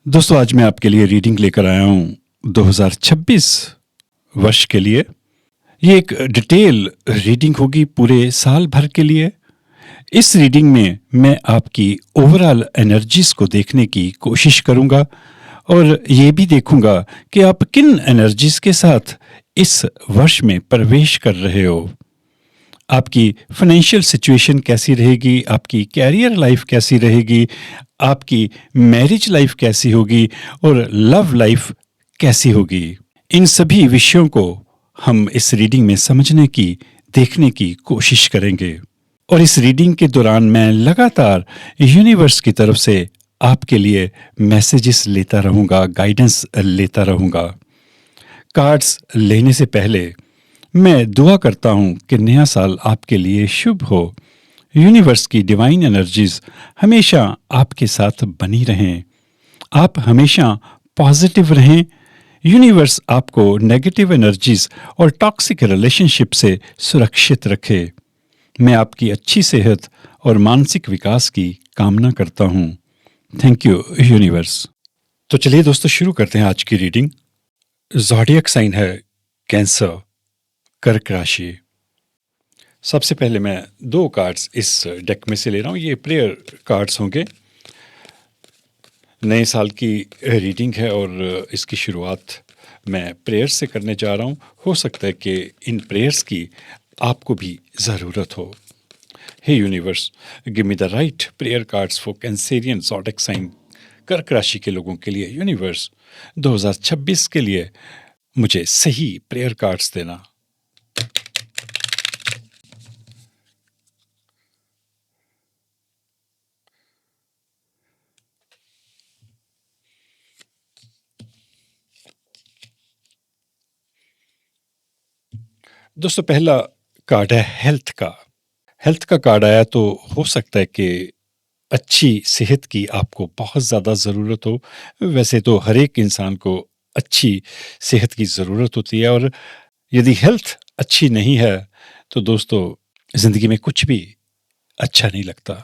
दोस्तों आज मैं आपके लिए रीडिंग लेकर आया हूँ 2026 वर्ष के लिए। ये एक डिटेल रीडिंग होगी पूरे साल भर के लिए। इस रीडिंग में मैं आपकी ओवरऑल एनर्जीज को देखने की कोशिश करूँगा और ये भी देखूँगा कि आप किन एनर्जीज के साथ इस वर्ष में प्रवेश कर रहे हो। आपकी फाइनेंशियल सिचुएशन कैसी रहेगी, आपकी कैरियर लाइफ कैसी रहेगी, आपकी मैरिज लाइफ कैसी होगी और लव लाइफ कैसी होगी। इन सभी विषयों को हम इस रीडिंग में समझने की, देखने की कोशिश करेंगे। और इस रीडिंग के दौरान मैं लगातार यूनिवर्स की तरफ से आपके लिए मैसेजेस लेता रहूँगा, गाइडेंस लेता रहूँगा। कार्ड्स लेने से पहले मैं दुआ करता हूँ कि नया साल आपके लिए शुभ हो। यूनिवर्स की डिवाइन एनर्जीज हमेशा आपके साथ बनी रहें। आप हमेशा पॉजिटिव रहें। यूनिवर्स आपको नेगेटिव एनर्जीज और टॉक्सिक रिलेशनशिप से सुरक्षित रखे। मैं आपकी अच्छी सेहत और मानसिक विकास की कामना करता हूँ। Thank you universe. तो चलिए दोस्तों शुरू करते हैं आज की रीडिंग। ज़ोडिएक साइन है कैंसर, कर्क राशि। सबसे पहले मैं 2 कार्ड्स इस डेक में से ले रहा हूँ। ये प्रेयर कार्ड्स होंगे। नए साल की रीडिंग है और इसकी शुरुआत मैं प्रेयर से करने जा रहा हूँ। हो सकता है कि इन प्रेयर्स की आपको भी ज़रूरत हो। Hey universe, give me the right prayer cards for Cancerian zodiac sign, कर्क राशि के लोगों के लिए। यूनिवर्स 2026 के लिए मुझे सही प्रेयर कार्ड्स देना। दोस्तों पहला कार्ड है हेल्थ का। हेल्थ का कार्ड आया तो हो सकता है कि अच्छी सेहत की आपको बहुत ज़्यादा ज़रूरत हो। वैसे तो हर एक इंसान को अच्छी सेहत की ज़रूरत होती है और यदि हेल्थ अच्छी नहीं है तो दोस्तों ज़िंदगी में कुछ भी अच्छा नहीं लगता।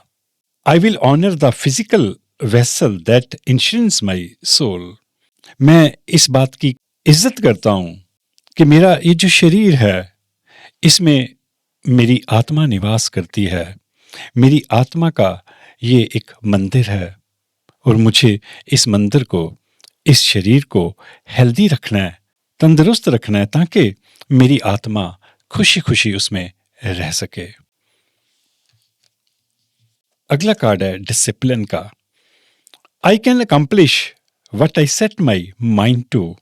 I will honour the physical vessel that insurance my soul. मैं इस बात की इज्जत करता हूँ कि मेरा ये जो शरीर है इसमें मेरी आत्मा निवास करती है। मेरी आत्मा का ये एक मंदिर है और मुझे इस मंदिर को, इस शरीर को हेल्दी रखना है, तंदुरुस्त रखना है ताकि मेरी आत्मा खुशी खुशी उसमें रह सके। अगला कार्ड है डिसिप्लिन का। I can accomplish what I set my mind to.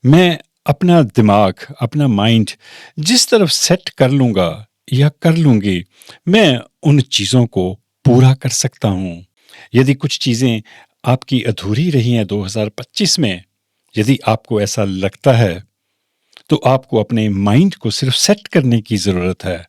मैं अपना दिमाग, अपना माइंड जिस तरफ सेट कर लूँगा या कर लूँगी, मैं उन चीज़ों को पूरा कर सकता हूँ। यदि कुछ चीज़ें आपकी अधूरी रही हैं 2025 में, यदि आपको ऐसा लगता है तो आपको अपने माइंड को सिर्फ सेट करने की ज़रूरत है।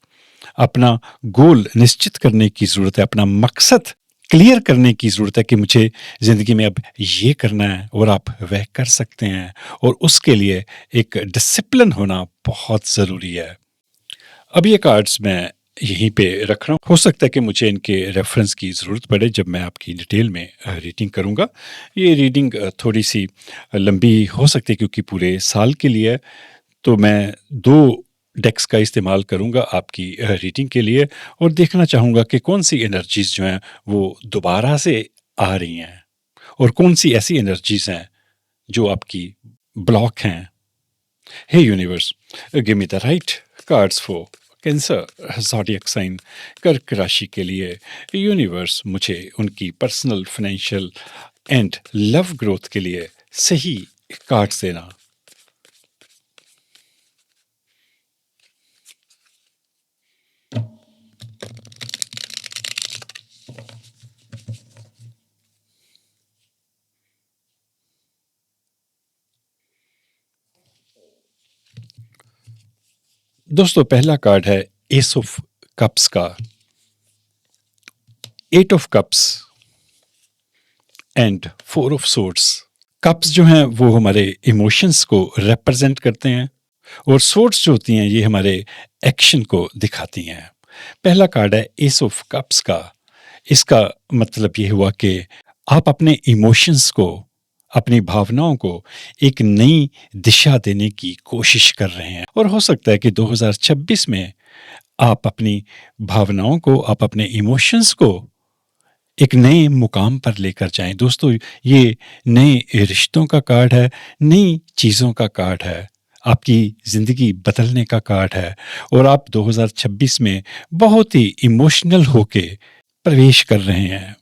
अपना गोल निश्चित करने की ज़रूरत है, अपना मकसद क्लियर करने की ज़रूरत है कि मुझे ज़िंदगी में अब ये करना है और आप वह कर सकते हैं। और उसके लिए एक डिसिप्लिन होना बहुत ज़रूरी है। अब ये कार्ड्स मैं यहीं पे रख रहा हूँ। हो सकता है कि मुझे इनके रेफरेंस की ज़रूरत पड़े जब मैं आपकी डिटेल में रीडिंग करूँगा। ये रीडिंग थोड़ी सी लंबी हो सकती है क्योंकि पूरे साल के लिए है, तो मैं 2 डेक्स का इस्तेमाल करूँगा आपकी रीडिंग के लिए और देखना चाहूँगा कि कौन सी एनर्जीज़ जो हैं वो दोबारा से आ रही हैं और कौन सी ऐसी एनर्जीज़ हैं जो आपकी ब्लॉक हैं। Hey universe, give me the right cards for Cancer zodiac sign, कर्क राशि के लिए। यूनिवर्स मुझे उनकी personal, financial and love growth के लिए सही कार्ड्स देना। दोस्तों पहला कार्ड है एस ऑफ कप्स का। 8 of cups and 4 of swords. Cups जो हैं वो हमारे इमोशंस को रिप्रेजेंट करते हैं और सोर्ड्स जो होती हैं ये हमारे एक्शन को दिखाती हैं। पहला कार्ड है एस ऑफ कप्स का। इसका मतलब ये हुआ कि आप अपने इमोशंस को अपनी भावनाओं को एक नई दिशा देने की कोशिश कर रहे हैं। और हो सकता है कि 2026 में आप अपनी भावनाओं को, आप अपने इमोशंस को एक नए मुकाम पर लेकर जाएं। दोस्तों, ये नए रिश्तों का कार्ड है, नई चीज़ों का कार्ड है, आपकी ज़िंदगी बदलने का कार्ड है और आप 2026 में बहुत ही इमोशनल होके प्रवेश कर रहे हैं।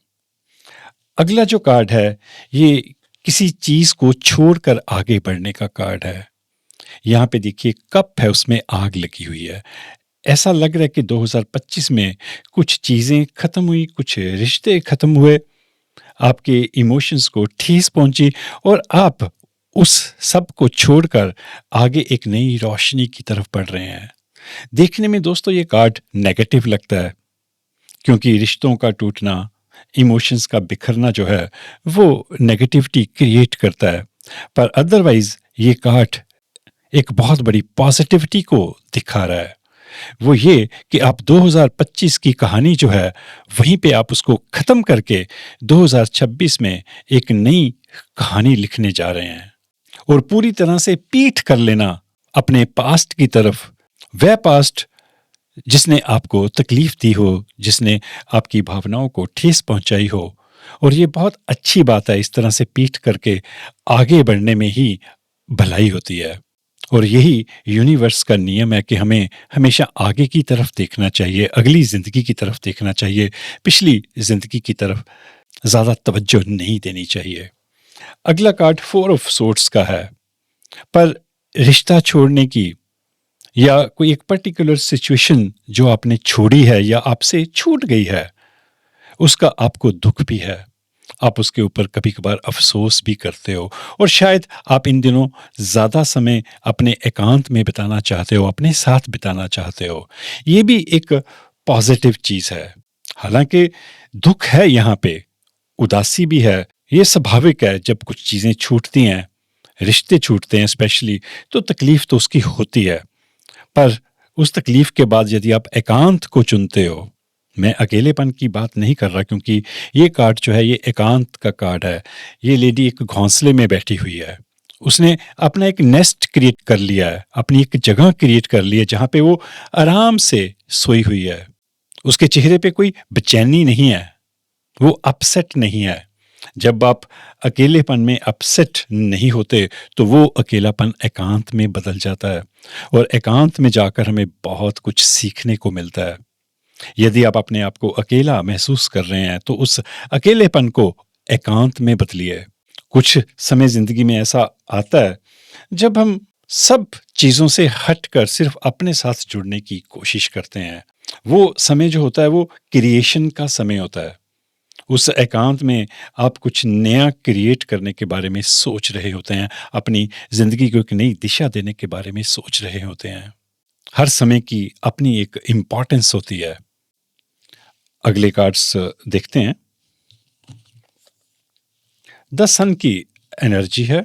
अगला जो कार्ड है, ये किसी चीज़ को छोड़कर आगे बढ़ने का कार्ड है। यहाँ पे देखिए कप है, उसमें आग लगी हुई है। ऐसा लग रहा है कि 2025 में कुछ चीज़ें ख़त्म हुई, कुछ रिश्ते ख़त्म हुए, आपके इमोशंस को ठेस पहुंची और आप उस सब को छोड़कर आगे एक नई रोशनी की तरफ बढ़ रहे हैं। देखने में दोस्तों ये कार्ड नेगेटिव लगता है, क्योंकि रिश्तों का टूटना, इमोशंस का बिखरना जो है वो नेगेटिविटी क्रिएट करता है। पर अदरवाइज ये कार्ड एक बहुत बड़ी पॉजिटिविटी को दिखा रहा है। वो ये कि आप 2025 की कहानी जो है वहीं पे आप उसको ख़त्म करके 2026 में एक नई कहानी लिखने जा रहे हैं। और पूरी तरह से पीठ कर लेना अपने पास्ट की तरफ, वह पास्ट जिसने आपको तकलीफ दी हो, जिसने आपकी भावनाओं को ठेस पहुंचाई हो। और ये बहुत अच्छी बात है, इस तरह से पीठ करके आगे बढ़ने में ही भलाई होती है। और यही यूनिवर्स का नियम है कि हमें हमेशा आगे की तरफ देखना चाहिए, अगली ज़िंदगी की तरफ देखना चाहिए, पिछली ज़िंदगी की तरफ ज़्यादा तवज्जो नहीं देनी चाहिए। अगला कार्ड 4 ऑफ सोर्ड्स का है। पर रिश्ता छोड़ने की या कोई एक पर्टिकुलर सिचुएशन जो आपने छोड़ी है या आपसे छूट गई है, उसका आपको दुख भी है। आप उसके ऊपर कभी कभार अफसोस भी करते हो और शायद आप इन दिनों ज़्यादा समय अपने एकांत में बिताना चाहते हो, अपने साथ बिताना चाहते हो। ये भी एक पॉजिटिव चीज़ है। हालांकि दुख है यहाँ पे, उदासी भी है, ये स्वाभाविक है। जब कुछ चीज़ें छूटती हैं, रिश्ते छूटते हैं स्पेशली, तो तकलीफ़ तो उसकी होती है। पर उस तकलीफ़ के बाद यदि आप एकांत को चुनते हो, मैं अकेलेपन की बात नहीं कर रहा, क्योंकि ये कार्ड जो है ये एकांत का कार्ड है। ये लेडी एक घोंसले में बैठी हुई है, उसने अपना एक नेस्ट क्रिएट कर लिया है, अपनी एक जगह क्रिएट कर ली है जहाँ पे वो आराम से सोई हुई है। उसके चेहरे पे कोई बेचैनी नहीं है, वो अपसेट नहीं है। जब आप अकेलेपन में अपसेट नहीं होते तो वो अकेलापन एकांत में बदल जाता है और एकांत में जाकर हमें बहुत कुछ सीखने को मिलता है। यदि आप अपने आप को अकेला महसूस कर रहे हैं तो उस अकेलेपन को एकांत में बदलिए। कुछ समय जिंदगी में ऐसा आता है जब हम सब चीज़ों से हटकर सिर्फ अपने साथ जुड़ने की कोशिश करते हैं। वो समय जो होता है वो क्रिएशन का समय होता है। उस एकांत में आप कुछ नया क्रिएट करने के बारे में सोच रहे होते हैं, अपनी ज़िंदगी को एक नई दिशा देने के बारे में सोच रहे होते हैं। हर समय की अपनी एक इम्पॉर्टेंस होती है। अगले कार्ड्स देखते हैं। द सन की एनर्जी है,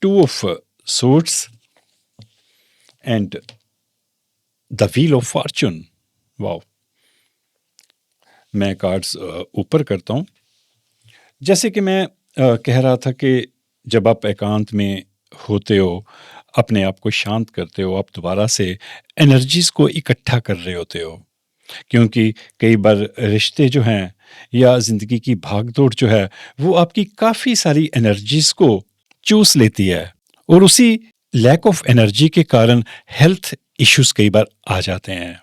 2 of swords and the wheel of Fortune. Wow, मैं कार्ड्स ऊपर करता हूँ। जैसे कि मैं कह रहा था कि जब आप एकांत में होते हो, अपने आप को शांत करते हो, आप दोबारा से एनर्जीज को इकट्ठा कर रहे होते हो, क्योंकि कई बार रिश्ते जो हैं या ज़िंदगी की भागदौड़ जो है वो आपकी काफ़ी सारी एनर्जीज को चूस लेती है और उसी लैक ऑफ एनर्जी के कारण हेल्थ इश्यूज कई बार आ जाते हैं।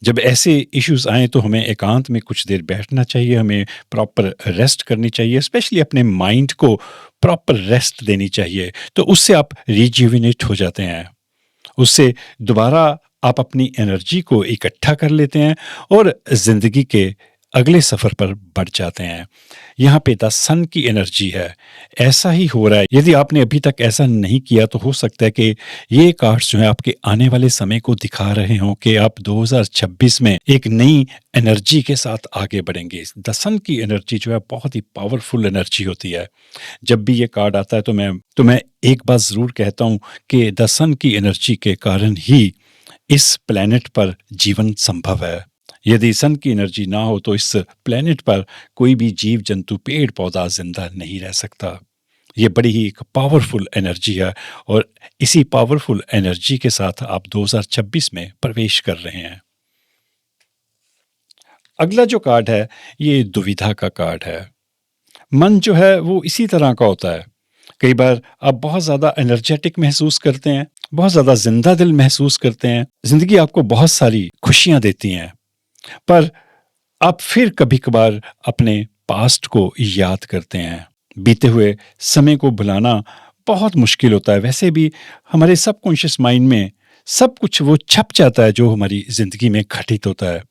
जब ऐसे इश्यूज आए तो हमें एकांत में कुछ देर बैठना चाहिए, हमें प्रॉपर रेस्ट करनी चाहिए, स्पेशली अपने माइंड को प्रॉपर रेस्ट देनी चाहिए। तो उससे आप रिज्यूविनेट हो जाते हैं, उससे दोबारा आप अपनी एनर्जी को इकट्ठा कर लेते हैं और ज़िंदगी के अगले सफ़र पर बढ़ जाते हैं। यहाँ पे द सन की एनर्जी है। ऐसा ही हो रहा है। यदि आपने अभी तक ऐसा नहीं किया तो हो सकता है कि ये कार्ड्स जो है आपके आने वाले समय को दिखा रहे हों कि आप 2026 में एक नई एनर्जी के साथ आगे बढ़ेंगे। द सन की एनर्जी जो है बहुत ही पावरफुल एनर्जी होती है। जब भी ये कार्ड आता है तो मैं एक बात ज़रूर कहता हूँ कि द सन की एनर्जी के कारण ही इस प्लेनेट पर जीवन संभव है। यदि सन की एनर्जी ना हो तो इस प्लेनेट पर कोई भी जीव जंतु पेड़ पौधा जिंदा नहीं रह सकता। ये बड़ी ही एक पावरफुल एनर्जी है और इसी पावरफुल एनर्जी के साथ आप 2026 में प्रवेश कर रहे हैं। अगला जो कार्ड है ये दुविधा का कार्ड है। मन जो है वो इसी तरह का होता है। कई बार आप बहुत ज़्यादा एनर्जेटिक महसूस करते हैं, बहुत ज़्यादा जिंदा दिल महसूस करते हैं, जिंदगी आपको बहुत सारी खुशियां देती हैं, पर आप फिर कभी कभार अपने पास्ट को याद करते हैं। बीते हुए समय को भुलाना बहुत मुश्किल होता है। वैसे भी हमारे सबकॉन्शियस माइंड में सब कुछ वो छप जाता है जो हमारी ज़िंदगी में घटित होता है।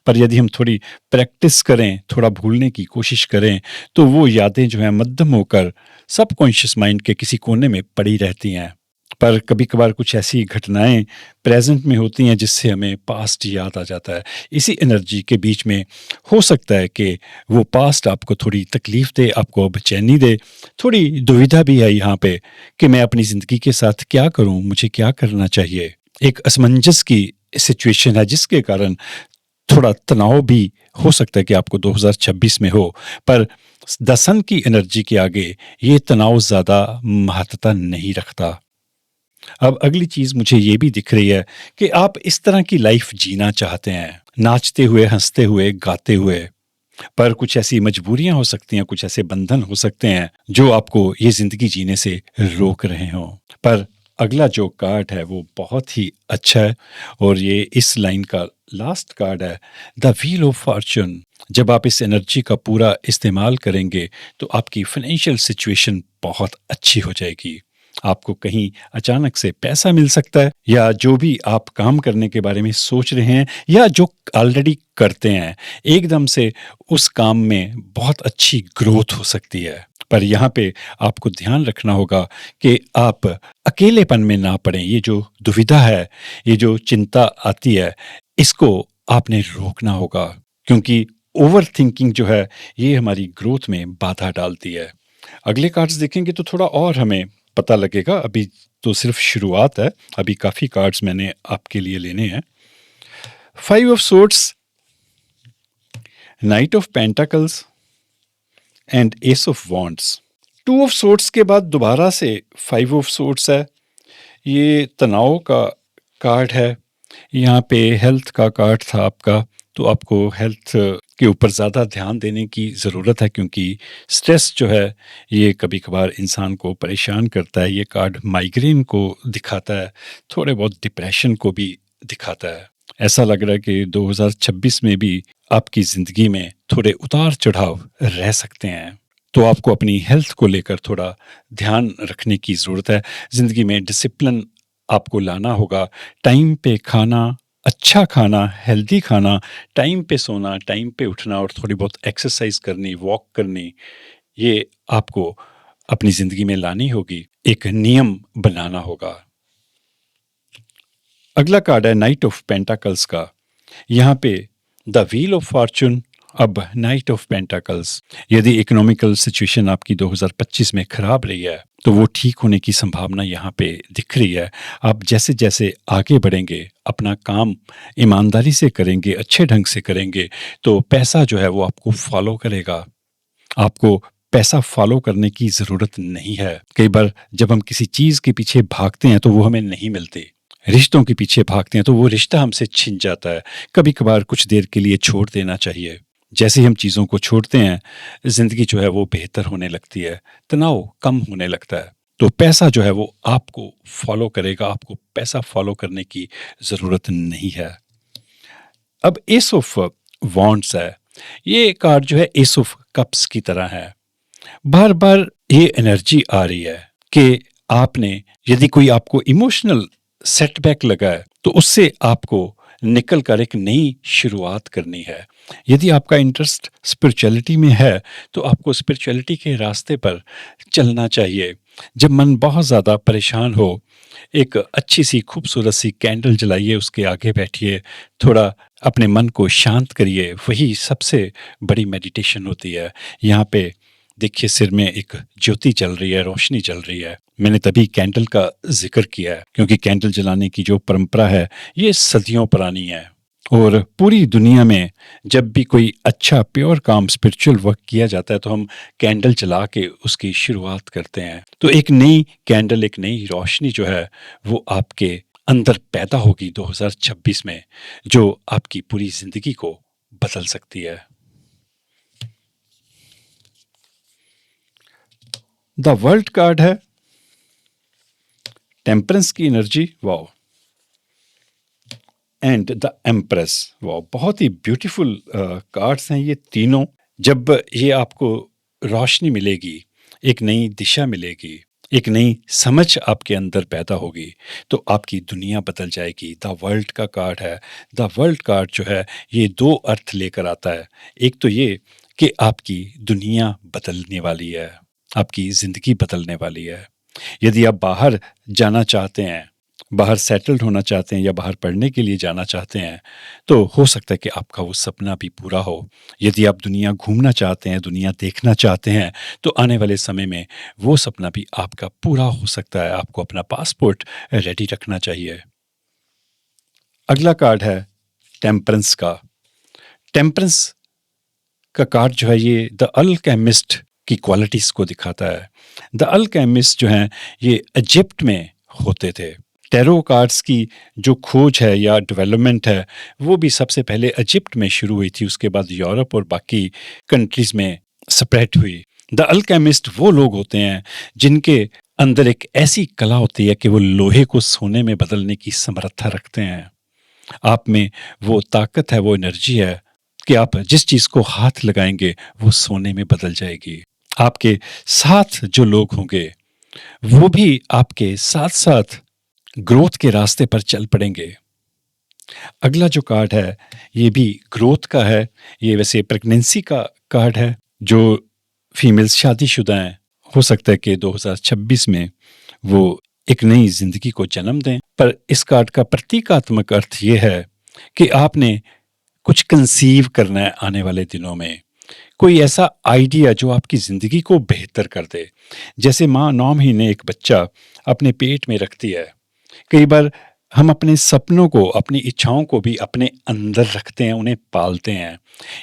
पर यदि हम थोड़ी प्रैक्टिस करें, थोड़ा भूलने की कोशिश करें, तो वो यादें जो हैं मद्दम होकर सबकॉन्शियस माइंड के किसी कोने में पड़ी रहती हैं। पर कभी कभार कुछ ऐसी घटनाएं प्रेजेंट में होती हैं जिससे हमें पास्ट याद आ जाता है। इसी एनर्जी के बीच में हो सकता है कि वो पास्ट आपको थोड़ी तकलीफ दे, आपको बेचैनी दे, थोड़ी दुविधा भी है यहाँ पे कि मैं अपनी ज़िंदगी के साथ क्या करूँ, मुझे क्या करना चाहिए। एक असमंजस की सिचुएशन है जिसके कारण थोड़ा तनाव भी हो सकता है कि आपको 2026 में हो, पर द सन की एनर्जी के आगे ये तनाव ज़्यादा महत्वता नहीं रखता। अब अगली चीज़ मुझे ये भी दिख रही है कि आप इस तरह की लाइफ जीना चाहते हैं, नाचते हुए, हंसते हुए, गाते हुए, पर कुछ ऐसी मजबूरियां हो सकती हैं, कुछ ऐसे बंधन हो सकते हैं जो आपको ये ज़िंदगी जीने से रोक रहे हों। पर अगला जो कार्ड है वो बहुत ही अच्छा है और ये इस लाइन का लास्ट कार्ड है, द व्हील ऑफ फॉर्चून। जब आप इस एनर्जी का पूरा इस्तेमाल करेंगे तो आपकी फाइनेंशियल सिचुएशन बहुत अच्छी हो जाएगी। आपको कहीं अचानक से पैसा मिल सकता है, या जो भी आप काम करने के बारे में सोच रहे हैं या जो ऑलरेडी करते हैं, एकदम से उस काम में बहुत अच्छी ग्रोथ हो सकती है। पर यहाँ पे आपको ध्यान रखना होगा कि आप अकेलेपन में ना पड़ें। ये जो दुविधा है, ये जो चिंता आती है, इसको आपने रोकना होगा, क्योंकि ओवर थिंकिंग जो है ये हमारी ग्रोथ में बाधा डालती है। अगले कार्ड्स देखेंगे तो थोड़ा और हमें पता लगेगा। अभी तो सिर्फ शुरुआत है, अभी काफ़ी कार्ड्स मैंने आपके लिए लेने हैं। 5 of swords, night of pentacles and S of wands. 2 of swords के बाद दोबारा से 5 ऑफ सोर्ड्स है। ये तनाव का कार्ड है। यहाँ पे हेल्थ का कार्ड था आपका, तो आपको हेल्थ के ऊपर ज़्यादा ध्यान देने की ज़रूरत है, क्योंकि स्ट्रेस जो है ये कभी कभार इंसान को परेशान करता है। ये कार्ड माइग्रेन को दिखाता है, थोड़े बहुत डिप्रेशन को भी दिखाता है। ऐसा लग रहा है कि 2026 में भी आपकी ज़िंदगी में थोड़े उतार चढ़ाव रह सकते हैं, तो आपको अपनी हेल्थ को लेकर थोड़ा ध्यान रखने की ज़रूरत है। ज़िंदगी में डिसिप्लिन आपको लाना होगा। टाइम पे खाना, अच्छा खाना, हेल्दी खाना, टाइम पे सोना, टाइम पे उठना और थोड़ी बहुत एक्सरसाइज करनी, वॉक करनी, ये आपको अपनी ज़िंदगी में लानी होगी, एक नियम बनाना होगा। अगला कार्ड है नाइट ऑफ पेंटाकल्स का। यहाँ पे द व्हील ऑफ फॉर्चून, अब नाइट ऑफ पेंटाकल्स। यदि इकोनॉमिकल सिचुएशन आपकी 2025 में खराब रही है तो वो ठीक होने की संभावना यहाँ पे दिख रही है। आप जैसे जैसे आगे बढ़ेंगे, अपना काम ईमानदारी से करेंगे, अच्छे ढंग से करेंगे, तो पैसा जो है वो आपको फॉलो करेगा। आपको पैसा फॉलो करने की ज़रूरत नहीं है। कई बार जब हम किसी चीज़ के पीछे भागते हैं तो वो हमें नहीं मिलती। रिश्तों के पीछे भागते हैं तो वो रिश्ता हमसे छिन जाता है। कभी कभार कुछ देर के लिए छोड़ देना चाहिए। जैसे ही हम चीज़ों को छोड़ते हैं, ज़िंदगी जो है वो बेहतर होने लगती है, तनाव कम होने लगता है। तो पैसा जो है वो आपको फॉलो करेगा, आपको पैसा फॉलो करने की ज़रूरत नहीं है। अब एस ऑफ वॉन्ड्स है। ये कार्ड जो है एस ऑफ कप्स की तरह है। बार बार ये एनर्जी आ रही है कि आपने, यदि कोई आपको इमोशनल सेटबैक लगा है तो उससे आपको निकल कर एक नई शुरुआत करनी है। यदि आपका इंटरेस्ट स्पिरिचुअलिटी में है तो आपको स्पिरिचुअलिटी के रास्ते पर चलना चाहिए। जब मन बहुत ज़्यादा परेशान हो, एक अच्छी सी खूबसूरत सी कैंडल जलाइए, उसके आगे बैठिए, थोड़ा अपने मन को शांत करिए, वही सबसे बड़ी मेडिटेशन होती है। यहाँ पे देखिए सिर में एक ज्योति चल रही है, रोशनी चल रही है। मैंने तभी कैंडल का जिक्र किया है क्योंकि कैंडल जलाने की जो परंपरा है ये सदियों पुरानी है और पूरी दुनिया में जब भी कोई अच्छा प्योर काम स्पिरिचुअल वर्क किया जाता है तो हम कैंडल जला के उसकी शुरुआत करते हैं। तो एक नई कैंडल, एक नई रोशनी जो है वो आपके अंदर पैदा होगी 2026 में, जो आपकी पूरी जिंदगी को बदल सकती है। द वर्ल्ड कार्ड है, टेम्परेंस की energy, wow, and the empress, wow. बहुत ही ब्यूटीफुल कार्ड्स हैं ये तीनों। जब ये आपको रोशनी मिलेगी, एक नई दिशा मिलेगी, एक नई समझ आपके अंदर पैदा होगी, तो आपकी दुनिया बदल जाएगी। द वर्ल्ड का कार्ड है। द वर्ल्ड कार्ड जो है ये दो अर्थ लेकर आता है। एक तो ये कि आपकी दुनिया बदलने वाली है, आपकी ज़िंदगी बदलने वाली है। यदि आप बाहर जाना चाहते हैं, बाहर सेटल्ड होना चाहते हैं या बाहर पढ़ने के लिए जाना चाहते हैं, तो हो सकता है कि आपका वो सपना भी पूरा हो। यदि आप दुनिया घूमना चाहते हैं, दुनिया देखना चाहते हैं, तो आने वाले समय में वो सपना भी आपका पूरा हो सकता है। आपको अपना पासपोर्ट रेडी रखना चाहिए। अगला कार्ड है टेम्परेंस का। टेम्परेंस का कार्ड जो है ये द अल्केमिस्ट की क्वालिटीज़ को दिखाता है। द अल्केमिस्ट जो हैं ये इजिप्ट में होते थे। टैरो कार्ड्स की जो खोज है या डेवलपमेंट है वो भी सबसे पहले इजिप्ट में शुरू हुई थी, उसके बाद यूरोप और बाकी कंट्रीज़ में स्प्रेड हुई। द अल्केमिस्ट वो लोग होते हैं जिनके अंदर एक ऐसी कला होती है कि वो लोहे को सोने में बदलने की समर्था रखते हैं। आप में वो ताकत है, वो एनर्जी है कि आप जिस चीज़ को हाथ लगाएंगे वो सोने में बदल जाएगी। आपके साथ जो लोग होंगे वो भी आपके साथ साथ ग्रोथ के रास्ते पर चल पड़ेंगे। अगला जो कार्ड है ये भी ग्रोथ का है। ये वैसे प्रेगनेंसी का कार्ड है। जो फीमेल्स शादीशुदा हैं, हो सकता है कि 2026 में वो एक नई जिंदगी को जन्म दें। पर इस कार्ड का प्रतीकात्मक अर्थ ये है कि आपने कुछ कंसीव करना है आने वाले दिनों में, कोई ऐसा आइडिया जो आपकी ज़िंदगी को बेहतर कर दे। जैसे माँ 9 महीने एक बच्चा अपने पेट में रखती है, कई बार हम अपने सपनों को, अपनी इच्छाओं को भी अपने अंदर रखते हैं, उन्हें पालते हैं।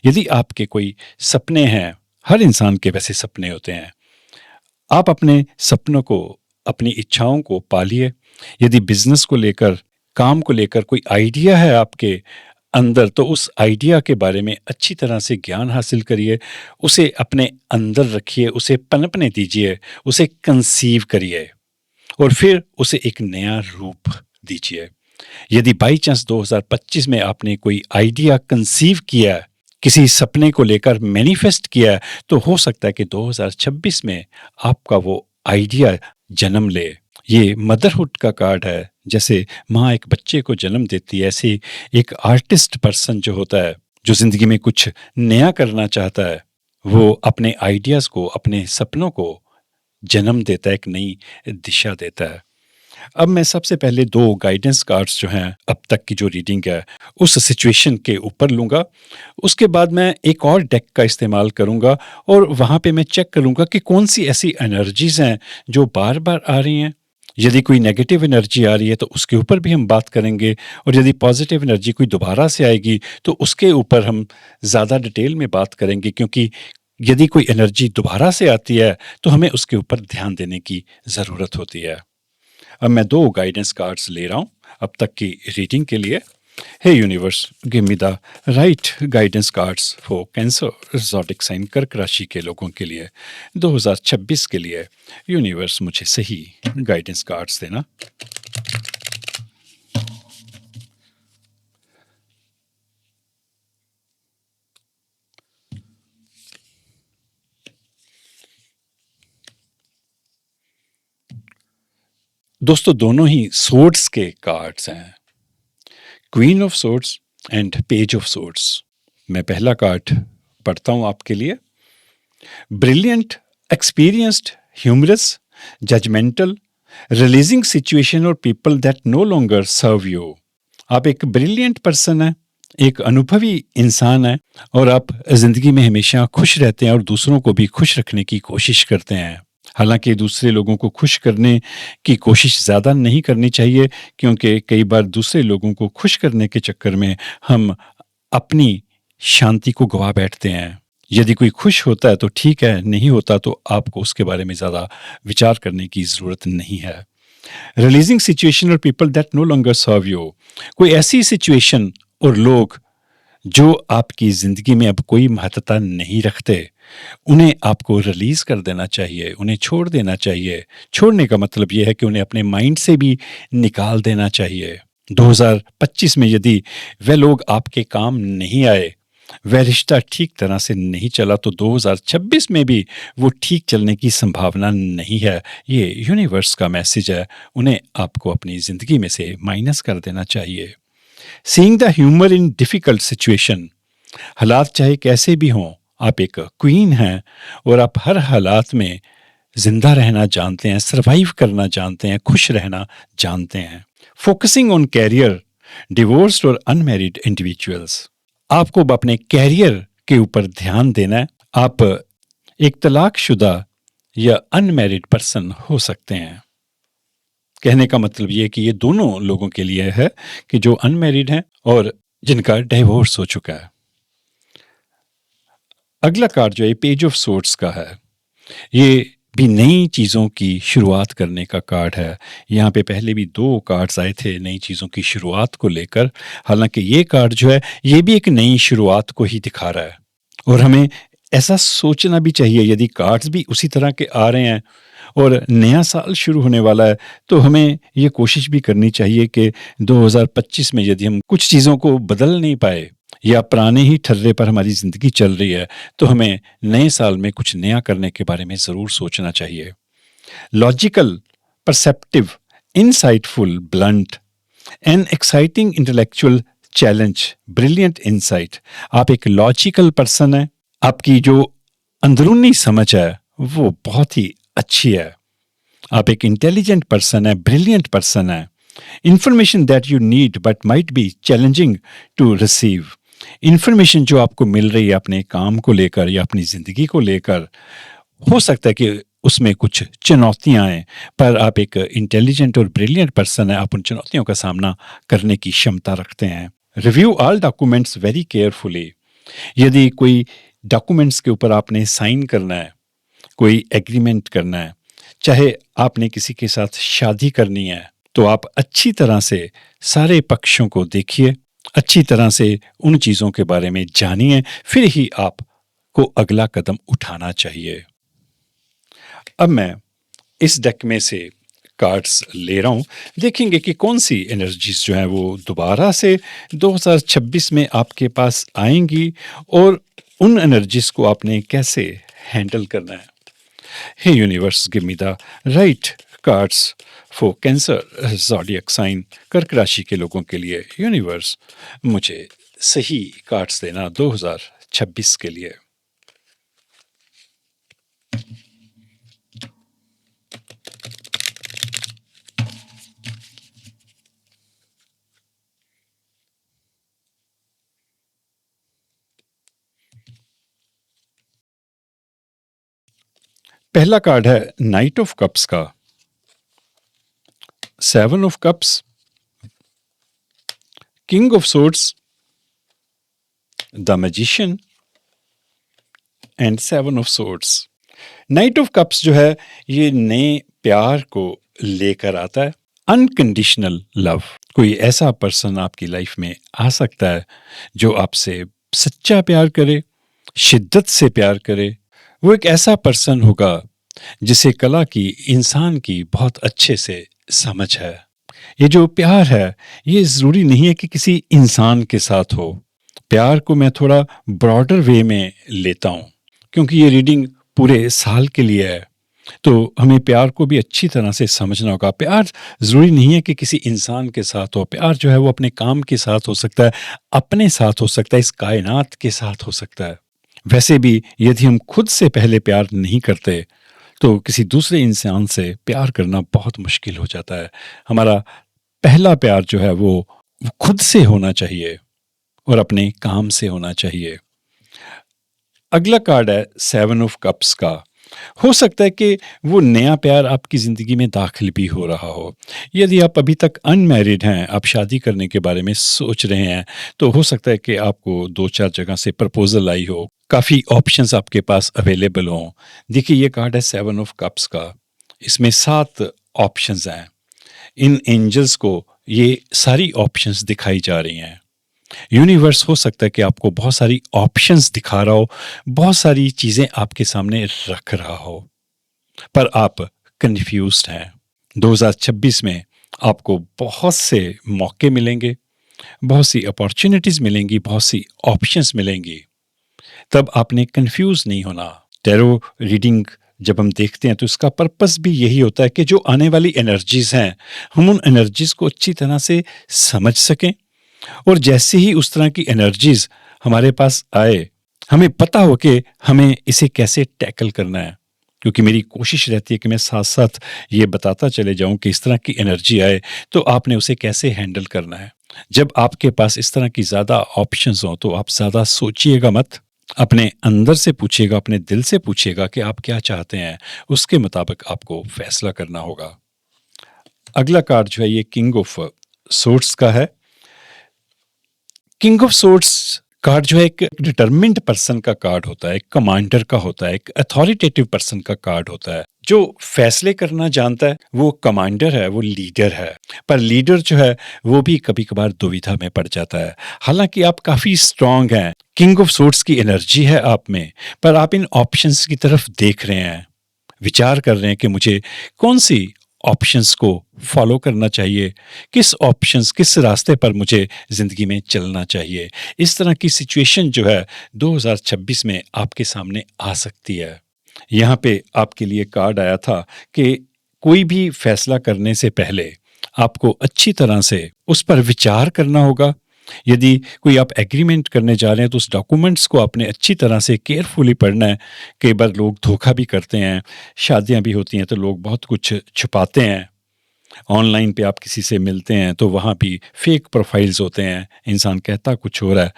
यदि आपके कोई सपने हैं, हर इंसान के वैसे सपने होते हैं, आप अपने सपनों को, अपनी इच्छाओं को पालिए। यदि बिजनेस को लेकर, काम को लेकर कोई आइडिया है आपके अंदर, तो उस आइडिया के बारे में अच्छी तरह से ज्ञान हासिल करिए, उसे अपने अंदर रखिए, उसे पनपने दीजिए, उसे कंसीव करिए और फिर उसे एक नया रूप दीजिए। यदि बाई चांस 2025 में आपने कोई आइडिया कंसीव किया है, किसी सपने को लेकर मैनिफेस्ट किया है, तो हो सकता है कि 2026 में आपका वो आइडिया जन्म ले। ये मदरहुड का कार्ड है। जैसे माँ एक बच्चे को जन्म देती है, ऐसे एक आर्टिस्ट पर्सन जो होता है, जो जिंदगी में कुछ नया करना चाहता है, वो अपने आइडियाज़ को, अपने सपनों को जन्म देता है, एक नई दिशा देता है। अब मैं सबसे पहले 2 गाइडेंस कार्ड्स जो हैं अब तक की जो रीडिंग है उस सिचुएशन के ऊपर लूँगा। उसके बाद मैं एक और डेक का इस्तेमाल करूँगा और वहाँ पे मैं चेक करूँगा कि कौन सी ऐसी एनर्जीज़ हैं जो बार-बार आ रही हैं। यदि कोई नेगेटिव एनर्जी आ रही है तो उसके ऊपर भी हम बात करेंगे, और यदि पॉजिटिव एनर्जी कोई दोबारा से आएगी तो उसके ऊपर हम ज़्यादा डिटेल में बात करेंगे, क्योंकि यदि कोई एनर्जी दोबारा से आती है तो हमें उसके ऊपर ध्यान देने की ज़रूरत होती है। अब मैं 2 गाइडेंस कार्ड्स ले रहा हूँ अब तक की रीडिंग के लिए। Hey universe, give me the right guidance cards for Cancer zodiac sign, कर्क राशि के लोगों के लिए 2026 के लिए। यूनिवर्स मुझे सही गाइडेंस कार्ड्स देना। दोस्तों दोनों ही सोर्ड्स के कार्ड्स हैं, queen of swords and page of swords. मैं पहला कार्ड पढ़ता हूं आपके लिए। Brilliant, experienced, humorous, judgmental, releasing situation और people that no longer serve you. आप एक ब्रिलियंट पर्सन हैं, एक अनुभवी इंसान है, और आप जिंदगी में हमेशा खुश रहते हैं और दूसरों को भी खुश रखने की कोशिश करते हैं। हालांकि दूसरे लोगों को खुश करने की कोशिश ज़्यादा नहीं करनी चाहिए, क्योंकि कई बार दूसरे लोगों को खुश करने के चक्कर में हम अपनी शांति को गवा बैठते हैं। यदि कोई खुश होता है तो ठीक है, नहीं होता तो आपको उसके बारे में ज़्यादा विचार करने की ज़रूरत नहीं है। रिलीजिंग सिचुएशन और people that no longer serve you. कोई ऐसी सिचुएशन और लोग जो आपकी ज़िंदगी में अब कोई महत्वता नहीं रखते, उन्हें आपको रिलीज़ कर देना चाहिए, उन्हें छोड़ देना चाहिए। छोड़ने का मतलब ये है कि उन्हें अपने माइंड से भी निकाल देना चाहिए। 2025 में यदि वह लोग आपके काम नहीं आए, वह रिश्ता ठीक तरह से नहीं चला, तो 2026 में भी वो ठीक चलने की संभावना नहीं है। ये यूनिवर्स का मैसेज है, उन्हें आपको अपनी ज़िंदगी में से माइनस कर देना चाहिए। Seeing the humour in difficult situation. हालात चाहे कैसे भी हों, आप एक क्वीन हैं और आप हर हालात में ज़िंदा रहना जानते हैं, सर्वाइव करना जानते हैं, खुश रहना जानते हैं। फोकसिंग ऑन कैरियर, डिवोर्स्ड और अनमैरिड इंडिविजुअल्स। आपको अब अपने कैरियर के ऊपर ध्यान देना है। आप एक तलाकशुदा या अनमैरिड पर्सन हो सकते हैं। कहने का मतलब ये है कि ये दोनों लोगों के लिए है कि जो अनमैरिड हैं और जिनका डिवोर्स हो चुका है। अगला कार्ड जो है पेज ऑफ सोर्ड्स का है। ये भी नई चीज़ों की शुरुआत करने का कार्ड है। यहाँ पे पहले भी 2 कार्ड्स आए थे नई चीज़ों की शुरुआत को लेकर। हालांकि ये कार्ड जो है ये भी एक नई शुरुआत को ही दिखा रहा है, और हमें ऐसा सोचना भी चाहिए, यदि कार्ड्स भी उसी तरह के आ रहे हैं और नया साल शुरू होने वाला है, तो हमें ये कोशिश भी करनी चाहिए कि 2025 में यदि हम कुछ चीज़ों को बदल नहीं पाए या पुराने ही ठर्रे पर हमारी ज़िंदगी चल रही है, तो हमें नए साल में कुछ नया करने के बारे में ज़रूर सोचना चाहिए। Logical, perceptive, insightful, blunt, an exciting intellectual challenge, brilliant insight. आप एक लॉजिकल पर्सन है, आपकी जो अंदरूनी समझ है वो बहुत ही अच्छी है। आप एक इंटेलिजेंट पर्सन है, ब्रिलियंट पर्सन है। Information that you need but might be challenging to receive. Information जो आपको मिल रही है अपने काम को लेकर या अपनी ज़िंदगी को लेकर, हो सकता है कि उसमें कुछ चुनौतियां आए, पर आप एक इंटेलिजेंट और ब्रिलियंट पर्सन है, आप उन चुनौतियों का सामना करने की क्षमता रखते हैं। Review all documents very carefully. यदि कोई डॉक्यूमेंट्स के ऊपर आपने साइन करना है, कोई एग्रीमेंट करना है, चाहे आपने किसी के साथ शादी करनी है, तो आप अच्छी तरह से सारे पक्षों को देखिए, अच्छी तरह से उन चीज़ों के बारे में जानिए, फिर ही आपको अगला कदम उठाना चाहिए। अब मैं इस डेक में से कार्ड्स ले रहा हूँ, देखेंगे कि कौन सी एनर्जीज जो हैं वो दोबारा से 2026 में आपके पास आएंगी और उन एनर्जीज को आपने कैसे हैंडल करना है। Hey universe, give me the right cards for Cancer zodiac sign. कर्क राशि के लोगों के लिए यूनिवर्स मुझे सही कार्ड्स देना 2026 के लिए। पहला कार्ड है नाइट ऑफ कप्स का, 7 of cups, king of swords, the magician and 7 of swords. Night of cups जो है ये नए प्यार को लेकर आता है, अनकंडीशनल लव। कोई ऐसा पर्सन आपकी लाइफ में आ सकता है जो आपसे सच्चा प्यार करे, शिद्दत से प्यार करे। वो एक ऐसा पर्सन होगा जिसे कला की, इंसान की बहुत अच्छे से समझ है। ये जो प्यार है ये ज़रूरी नहीं है कि किसी इंसान के साथ हो। प्यार को मैं थोड़ा ब्रॉडर वे में लेता हूँ, क्योंकि ये रीडिंग पूरे साल के लिए है, तो हमें प्यार को भी अच्छी तरह से समझना होगा। प्यार ज़रूरी नहीं है कि किसी इंसान के साथ हो। प्यार जो है वो अपने काम के साथ हो सकता है, अपने साथ हो सकता है, इस कायनात के साथ हो सकता है। वैसे भी यदि हम खुद से पहले प्यार नहीं करते तो किसी दूसरे इंसान से प्यार करना बहुत मुश्किल हो जाता है। हमारा पहला प्यार जो है वो खुद से होना चाहिए और अपने काम से होना चाहिए। अगला कार्ड है 7 ऑफ कप्स का। हो सकता है कि वो नया प्यार आपकी ज़िंदगी में दाखिल भी हो रहा हो। यदि आप अभी तक अनमैरिड हैं, आप शादी करने के बारे में सोच रहे हैं, तो हो सकता है कि आपको 2-4 जगह से प्रपोज़ल आई हो, काफ़ी ऑप्शंस आपके पास अवेलेबल हों। देखिए, ये कार्ड है 7 ऑफ कप्स का, इसमें 7 ऑप्शंस हैं। इन एंजल्स को ये सारी ऑप्शंस दिखाई जा रही हैं। यूनिवर्स हो सकता है कि आपको बहुत सारी ऑप्शंस दिखा रहा हो, बहुत सारी चीज़ें आपके सामने रख रहा हो, पर आप कन्फ्यूज़्ड हैं। 2026 में आपको बहुत से मौके मिलेंगे, बहुत सी अपॉर्च्युनिटीज़ मिलेंगी, बहुत सी ऑप्शंस मिलेंगी, तब आपने कन्फ्यूज़ नहीं होना। टैरो रीडिंग जब हम देखते हैं तो इसका पर्पस भी यही होता है कि जो आने वाली एनर्जीज़ हैं, हम उन एनर्जीज़ को अच्छी तरह से समझ सकें और जैसे ही उस तरह की एनर्जीज़ हमारे पास आए, हमें पता हो कि हमें इसे कैसे टैकल करना है। क्योंकि मेरी कोशिश रहती है कि मैं साथ-साथ ये बताता चले जाऊँ कि इस तरह की एनर्जी आए, तो आपने उसे कैसे हैंडल करना है। जब आपके पास इस तरह की ज़्यादा ऑप्शंस हों, तो आप ज़्यादा सोचिएगा मत। अपने अंदर से पूछिएगा, अपने दिल से पूछिएगा कि आप क्या चाहते हैं, उसके मुताबिक आपको फैसला करना होगा। अगला कार्ड जो है ये किंग ऑफ सोर्ड्स का है। किंग ऑफ सोर्ड्स कार्ड जो है एक डिटरमिन्ड पर्सन का कार्ड होता है, एक कमांडर का होता है, एक अथॉरिटेटिव पर्सन का कार्ड होता है। जो फैसले करना जानता है वो कमांडर है, वो लीडर है। पर लीडर जो है वो भी कभी-कभार दुविधा में पड़ जाता है। हालांकि आप काफी स्ट्रांग हैं, किंग ऑफ सोर्ड्स की एनर्जी है आप में, पर आप इन ऑप्शंस की तरफ देख रहे हैं, विचार कर रहे हैं कि मुझे कौन सी ऑप्शंस को फॉलो करना चाहिए, किस ऑप्शंस किस रास्ते पर मुझे ज़िंदगी में चलना चाहिए। इस तरह की सिचुएशन जो है 2026 में आपके सामने आ सकती है। यहाँ पे आपके लिए कार्ड आया था कि कोई भी फैसला करने से पहले आपको अच्छी तरह से उस पर विचार करना होगा। यदि कोई आप एग्रीमेंट करने जा रहे हैं तो उस डॉक्यूमेंट्स को आपने अच्छी तरह से केयरफुली पढ़ना है। कई बार लोग धोखा भी करते हैं, शादियाँ भी होती हैं तो लोग बहुत कुछ छुपाते हैं। ऑनलाइन पे आप किसी से मिलते हैं तो वहाँ भी फेक प्रोफाइल्स होते हैं, इंसान कहता कुछ और है,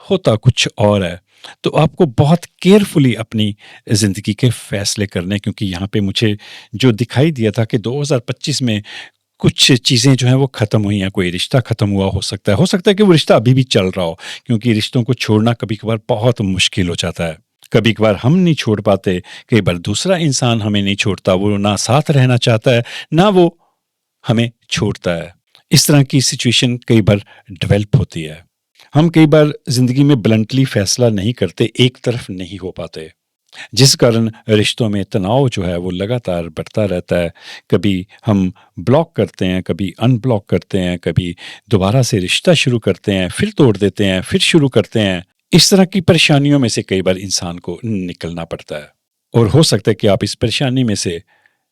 होता कुछ और है। तो आपको बहुत केयरफुली अपनी ज़िंदगी के फैसले करने हैं, क्योंकि यहाँ पे मुझे जो दिखाई दिया था कि 2025 में कुछ चीज़ें जो हैं वो ख़त्म हुई हैं, कोई रिश्ता ख़त्म हुआ हो सकता है कि वो रिश्ता अभी भी चल रहा हो, क्योंकि रिश्तों को छोड़ना कभी-कभार बहुत मुश्किल हो जाता है। कभी-कभार हम नहीं छोड़ पाते, कई बार दूसरा इंसान हमें नहीं छोड़ता, वो ना साथ रहना चाहता है, ना वो हमें छोड़ता है। इस तरह की सिचुएशन कई बार डेवलप होती है। हम कई बार ज़िंदगी में ब्लंटली फैसला नहीं करते, एक तरफ नहीं हो पाते, जिस कारण रिश्तों में तनाव जो है वो लगातार बढ़ता रहता है। कभी हम ब्लॉक करते हैं, कभी अनब्लॉक करते हैं, कभी दोबारा से रिश्ता शुरू करते हैं, फिर तोड़ देते हैं, फिर शुरू करते हैं। इस तरह की परेशानियों में से कई बार इंसान को निकलना पड़ता है और हो सकता है कि आप इस परेशानी में से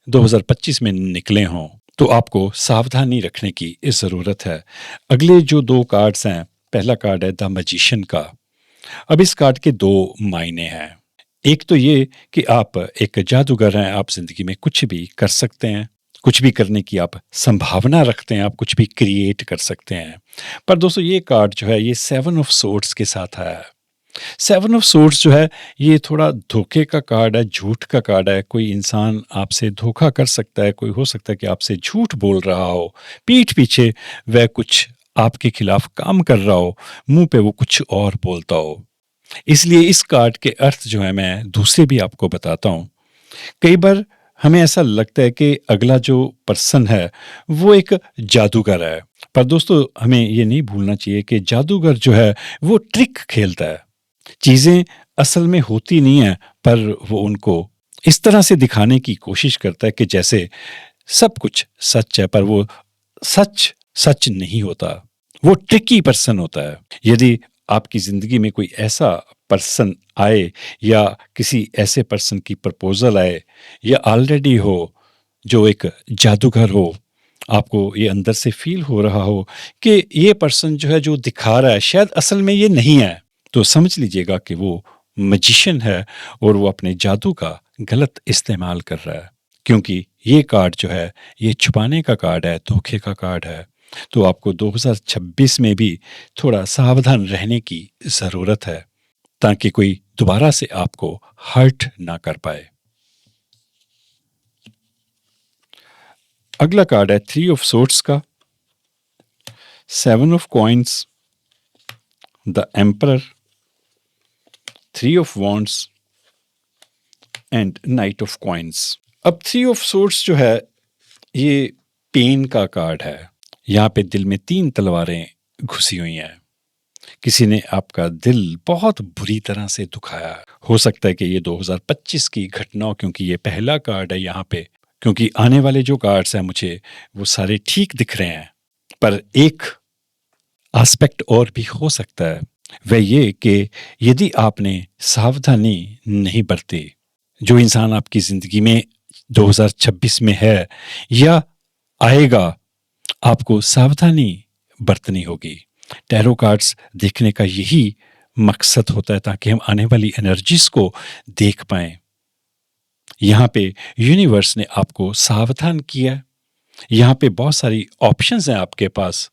2025 में निकले हों, तो आपको सावधानी रखने की ज़रूरत है। अगले जो 2 कार्ड्स हैं, पहला कार्ड है द मैजिशियन का। अब इस कार्ड के 2 मायने हैं। एक तो ये कि आप एक जादूगर हैं, आप ज़िंदगी में कुछ भी कर सकते हैं, कुछ भी करने की आप संभावना रखते हैं, आप कुछ भी क्रिएट कर सकते हैं। पर दोस्तों ये कार्ड जो है ये 7 ऑफ सोर्ड्स के साथ आया है। 7 ऑफ सोर्ड्स जो है ये थोड़ा धोखे का कार्ड है, झूठ का कार्ड है। कोई इंसान आपसे धोखा कर सकता है, कोई हो सकता है कि आपसे झूठ बोल रहा हो, पीठ पीछे वह कुछ आपके खिलाफ काम कर रहा हो, मुँह पे वो कुछ और बोलता हो। इसलिए इस कार्ड के अर्थ जो है मैं दूसरे भी आपको बताता हूँ। कई बार हमें ऐसा लगता है कि अगला जो पर्सन है वो एक जादूगर है, पर दोस्तों हमें ये नहीं भूलना चाहिए कि जादूगर जो है वो ट्रिक खेलता है। चीज़ें असल में होती नहीं है, पर वो उनको इस तरह से दिखाने की कोशिश करता है कि जैसे सब कुछ सच है, पर वो सच सच नहीं होता। वो ट्रिकी पर्सन होता है। यदि आपकी ज़िंदगी में कोई ऐसा पर्सन आए या किसी ऐसे पर्सन की प्रपोज़ल आए या ऑलरेडी हो जो एक जादूगर हो, आपको ये अंदर से फ़ील हो रहा हो कि ये पर्सन जो है जो दिखा रहा है शायद असल में ये नहीं है, तो समझ लीजिएगा कि वो मैजिशियन है और वो अपने जादू का गलत इस्तेमाल कर रहा है। क्योंकि ये कार्ड जो है ये छुपाने का कार्ड है, धोखे का कार्ड है। तो आपको 2026 में भी थोड़ा सावधान रहने की ज़रूरत है, ताकि कोई दोबारा से आपको हर्ट ना कर पाए। अगला कार्ड है 3 ऑफ सोर्ड्स का, 7 of coins, the emperor, 3 of wands and night of coins. अब 3 ऑफ सोर्ड्स जो है ये पेन का कार्ड है। यहाँ पे दिल में 3 तलवारें घुसी हुई हैं। किसी ने आपका दिल बहुत बुरी तरह से दुखाया। हो सकता है कि ये 2025 की घटना हो, क्योंकि ये पहला कार्ड है यहाँ पे। क्योंकि आने वाले जो कार्ड्स हैं मुझे वो सारे ठीक दिख रहे हैं, पर एक एस्पेक्ट और भी हो सकता है, वह ये कि यदि आपने सावधानी नहीं बरती, जो इंसान आपकी जिंदगी में 2026 में है या आएगा, आपको सावधानी बरतनी होगी। टैरो कार्ड्स देखने का यही मकसद होता है, ताकि हम आने वाली एनर्जीज को देख पाएं। यहाँ पे यूनिवर्स ने आपको सावधान किया। यहाँ पे बहुत सारी ऑप्शंस हैं आपके पास।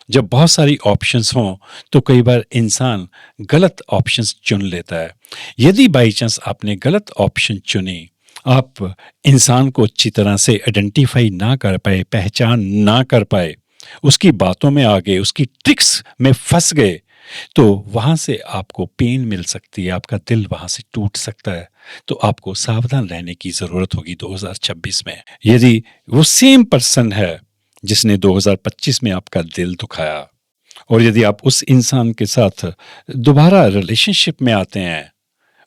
जब बहुत सारी ऑप्शंस हों तो कई बार इंसान गलत ऑप्शंस चुन लेता है। यदि बाई चांस आपने गलत ऑप्शन चुनी, आप इंसान को अच्छी तरह से आइडेंटिफाई ना कर पाए, पहचान ना कर पाए, उसकी बातों में आ गए, उसकी ट्रिक्स में फंस गए, तो वहां से आपको पेन मिल सकती है, आपका दिल वहां से टूट सकता है। तो आपको सावधान रहने की जरूरत होगी 2026 में। यदि वो सेम पर्सन है जिसने 2025 में आपका दिल दुखाया, और यदि आप उस इंसान के साथ दोबारा रिलेशनशिप में आते हैं,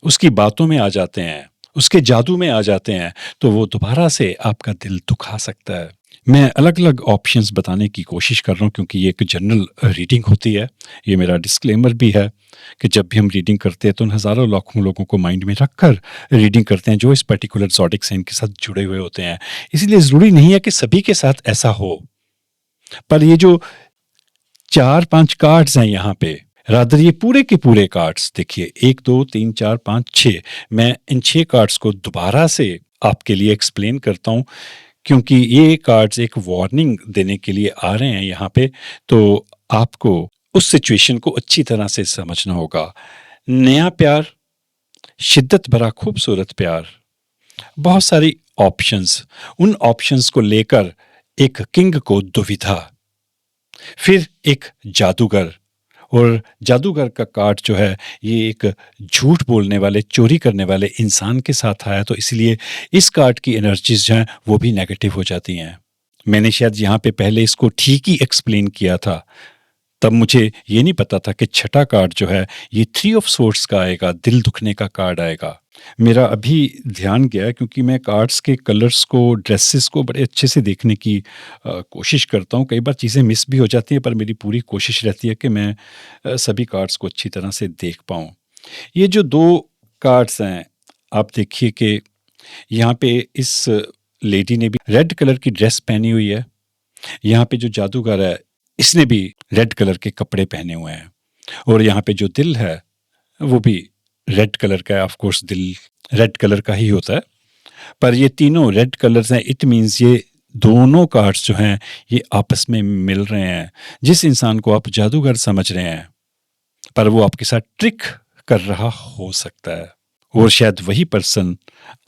उसकी बातों में आ जाते हैं, उसके जादू में आ जाते हैं, तो वो दोबारा से आपका दिल दुखा सकता है। मैं अलग अलग ऑप्शंस बताने की कोशिश कर रहा हूँ, क्योंकि ये एक जनरल रीडिंग होती है। ये मेरा डिस्क्लेमर भी है कि जब भी हम रीडिंग करते हैं तो उन हज़ारों लाखों लोगों को माइंड में रखकर रीडिंग करते हैं जो इस पर्टिकुलर ज़ोडिक साइन के साथ जुड़े हुए होते हैं। इसलिए ज़रूरी नहीं है कि सभी के साथ ऐसा हो। पर ये जो 4-5 कार्ड्स हैं यहाँ पे, रादर ये पूरे के पूरे कार्ड्स देखिए, 1 2 3 4 5 6, मैं इन 6 कार्ड्स को दोबारा से आपके लिए एक्सप्लेन करता हूँ, क्योंकि ये कार्ड्स एक वार्निंग देने के लिए आ रहे हैं यहाँ पे। तो आपको उस सिचुएशन को अच्छी तरह से समझना होगा। नया प्यार, शिद्दत भरा खूबसूरत प्यार, बहुत सारी ऑप्शंस, उन ऑप्शंस को लेकर एक किंग को दुविधा, फिर एक जादूगर, और जादूगर का कार्ड जो है ये एक झूठ बोलने वाले, चोरी करने वाले इंसान के साथ आया, तो इसलिए इस कार्ड की एनर्जीज जो हैं वो भी नेगेटिव हो जाती हैं। मैंने शायद यहाँ पे पहले इसको ठीक ही एक्सप्लेन किया था, तब मुझे ये नहीं पता था कि छठा कार्ड जो है ये 3 ऑफ सोर्ड्स का आएगा, दिल दुखने का कार्ड आएगा। मेरा अभी ध्यान गया, क्योंकि मैं कार्ड्स के कलर्स को, ड्रेसेस को बड़े अच्छे से देखने की कोशिश करता हूँ। कई बार चीज़ें मिस भी हो जाती हैं, पर मेरी पूरी कोशिश रहती है कि मैं सभी कार्ड्स को अच्छी तरह से देख पाऊँ। ये जो 2 कार्ड्स हैं, आप देखिए कि यहाँ पे इस लेडी ने भी रेड कलर की ड्रेस पहनी हुई है। यहाँ पे जो जादूगर है इसने भी रेड कलर के कपड़े पहने हुए हैं, और यहाँ पे जो दिल है वो भी रेड कलर का है। ऑफ कोर्स दिल रेड कलर का ही होता है, पर ये तीनों रेड कलर्स हैं। इट मीन्स ये दोनों कार्ड्स जो हैं ये आपस में मिल रहे हैं। जिस इंसान को आप जादूगर समझ रहे हैं, पर वो आपके साथ ट्रिक कर रहा हो सकता है, और शायद वही पर्सन